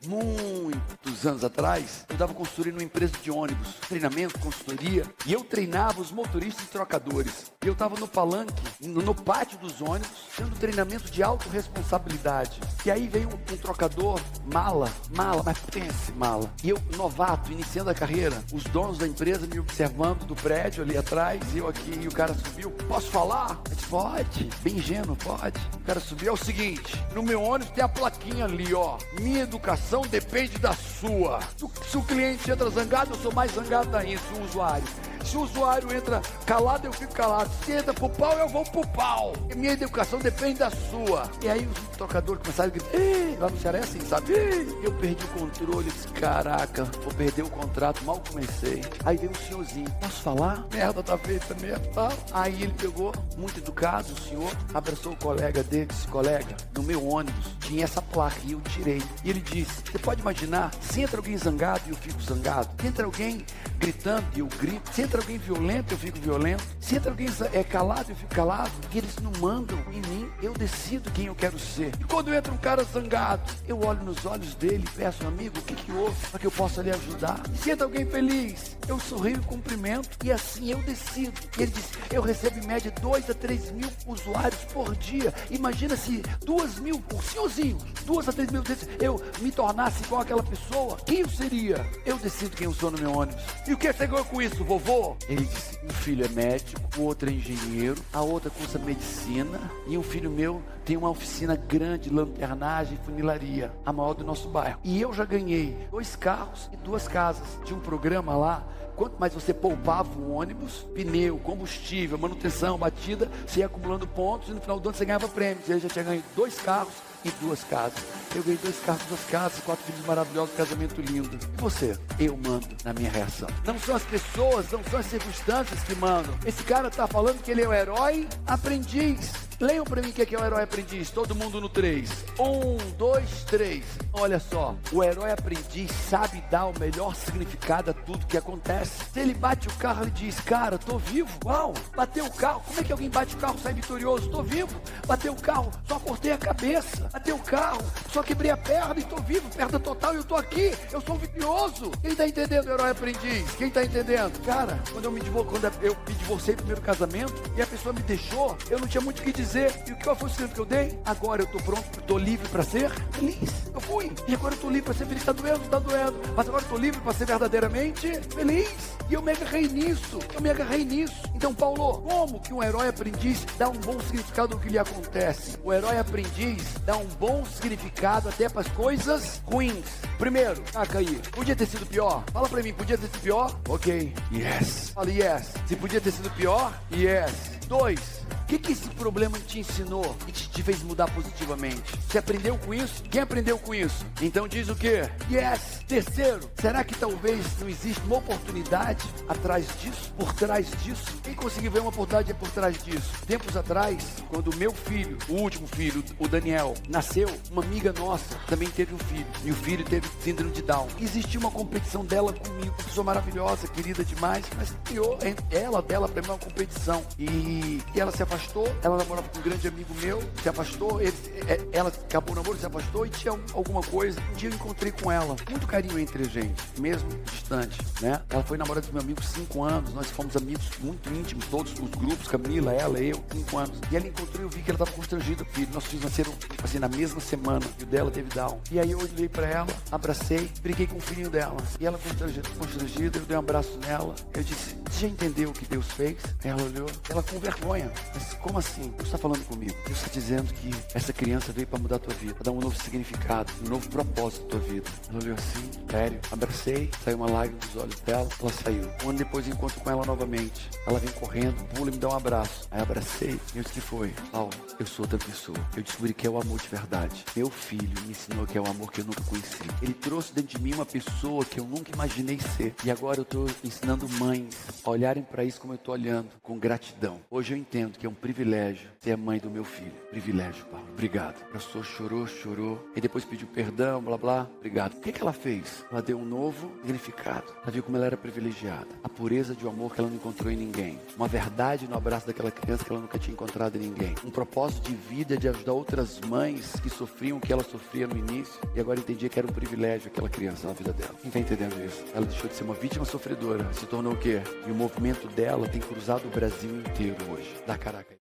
muitos anos atrás, eu estava construindo uma empresa de ônibus, treinamento, consultoria, e eu treinava os motoristas e trocadores. E eu estava no palanque, no pátio dos ônibus, tendo treinamento de autorresponsabilidade. E aí veio um trocador, mala, mas pense, mala. E eu, novato, iniciando a carreira, os donos da empresa me observando do prédio ali atrás, e eu aqui, e o cara subiu, posso falar? Eu disse, pode, bem ingênuo, pode. O cara subiu, é o seguinte, no meu ônibus tem a plaquinha ali, ó, minha educação depende da sua. Se o cliente entra zangado, eu sou mais zangado ainda, se o usuário. Se o usuário entra calado, eu fico calado. Se entra pro pau, eu vou pro pau. E minha educação depende da sua. E aí os trocadores começaram a gritar. Lá no Ceará é assim, sabe? Eu perdi o controle. Eu disse, caraca, vou perder o contrato. Mal comecei. Aí veio um senhorzinho. Posso falar? Merda tá feita mesmo, tá? Aí ele pegou, muito educado, o senhor, abraçou o colega dele, disse, colega, no meu ônibus tinha essa placa e eu tirei. E ele disse, você pode imaginar, se entra alguém zangado e eu fico zangado, se entra alguém gritando e eu grito, se entra alguém violento eu fico violento, se entra alguém calado eu fico calado, porque eles não mandam em mim, eu decido quem eu quero ser. E quando entra um cara zangado, eu olho nos olhos dele e peço, amigo, o que houve para que eu possa lhe ajudar? E se entra alguém feliz, eu sorrio e cumprimento e assim eu decido. E ele disse, eu recebo em média 2 a 3 mil usuários por dia. Imagina se 2 mil, um senhorzinho, 2 a 3 mil vezes eu me tornasse igual aquela pessoa, quem eu seria? Eu decido quem eu sou no meu ônibus. E o que você ganhou com isso, vovô? Ele disse, um filho é médico, o outro é engenheiro, a outra cursa medicina e um filho meu tem uma oficina grande, lanternagem e funilaria, a maior do nosso bairro. E eu já ganhei 2 carros e 2 casas. Tinha um programa lá, quanto mais você poupava o ônibus, pneu, combustível, manutenção, batida, você ia acumulando pontos e no final do ano você ganhava prêmios. Ele já tinha ganho 2 carros e 2 casas. Eu ganhei 2 carros, 2 casas, 4 filhos maravilhosos, casamento lindo. E você? Eu mando na minha reação. Não são as pessoas, não são as circunstâncias que mandam. Esse cara está falando que ele é o herói aprendiz. Leiam para mim o que é o herói aprendiz. Todo mundo no 3. 1, 2, 3. Olha só, o herói aprendiz sabe dar o melhor significado a tudo que acontece. Se ele bate o carro, ele diz, cara, tô vivo. Uau, bateu o carro. Como é que alguém bate o carro e sai vitorioso? Tô vivo. Bateu o carro, só cortei a cabeça. Bateu o carro, só quebrei a perna e tô vivo. Perda total e eu tô aqui. Eu sou vitorioso. Quem tá entendendo o herói aprendiz? Quem tá entendendo? Cara, quando eu me divorciei do primeiro casamento e a pessoa me deixou, eu não tinha muito o que dizer. E qual foi o segredo que eu dei? Agora eu tô pronto, tô livre para ser feliz. Eu fui. E agora eu tô livre para ser feliz. Tá doendo? Tá doendo. Mas agora eu tô livre para ser verdadeiramente feliz. E eu me agarrei nisso. Então, Paulo, como que um herói aprendiz dá um bom significado ao que lhe acontece? O herói aprendiz dá um bom significado até para as coisas ruins. Primeiro, Caí, podia ter sido pior? Fala pra mim, podia ter sido pior? Ok. Yes. Fala yes. Se podia ter sido pior? Yes. 2. O que esse problema te ensinou e te fez mudar positivamente? Você aprendeu com isso? Quem aprendeu com isso? Então diz o quê? Yes! Terceiro, será que talvez não existe uma oportunidade atrás disso? Por trás disso? Quem conseguiu ver uma oportunidade por trás disso? Tempos atrás, quando o meu filho, o último filho, o Daniel, nasceu, uma amiga nossa também teve um filho. E o filho teve síndrome de Down. Existia uma competição dela comigo, uma pessoa maravilhosa, querida demais, mas criou dela pra mim uma competição. E ela se afastou. Ela namorava com um grande amigo meu, se afastou, ela acabou o namoro, se afastou e tinha alguma coisa. Um dia eu encontrei com ela, muito carinho entre a gente, mesmo distante, né? Ela foi namorada do meu amigo 5 anos, nós fomos amigos muito íntimos, todos os grupos, Camila, ela, eu, 5 anos. E ela encontrou e eu vi que ela estava constrangida, filho. Nossos filhos nasceram assim na mesma semana e o dela teve Down. E aí eu olhei pra ela, abracei, brinquei com o filhinho dela. E ela constrangida, eu dei um abraço nela. Eu disse, você já entendeu o que Deus fez? Ela olhou, ela com vergonha. Mas como assim? Deus está falando comigo. Deus está dizendo que essa criança veio para mudar a tua vida, para dar um novo significado, um novo propósito à tua vida. Ela olhou assim, sério, abracei, saiu uma lágrima dos olhos dela, ela saiu. Um ano depois eu encontro com ela novamente. Ela vem correndo, pula e me dá um abraço. Aí abracei, e eu disse que foi. Paulo, eu sou outra pessoa. Eu descobri que é o amor de verdade. Meu filho me ensinou que é o amor que eu nunca conheci. Ele trouxe dentro de mim uma pessoa que eu nunca imaginei ser. E agora eu estou ensinando mães a olharem para isso como eu estou olhando, com gratidão. Hoje eu entendo que é um privilégio ser a mãe do meu filho. Privilégio, Paulo. Obrigado. A pessoa chorou, e depois pediu perdão, blá, blá. Obrigado. O que ela fez? Ela deu um novo significado. Ela viu como ela era privilegiada. A pureza de um amor que ela não encontrou em ninguém. Uma verdade no abraço daquela criança que ela nunca tinha encontrado em ninguém. Um propósito de vida de ajudar outras mães que sofriam o que ela sofria no início. E agora entendia que era um privilégio aquela criança na vida dela. Quem está entendendo isso? Ela deixou de ser uma vítima sofredora. Se tornou o quê? E o movimento dela tem cruzado o Brasil inteiro hoje. Dá caraca.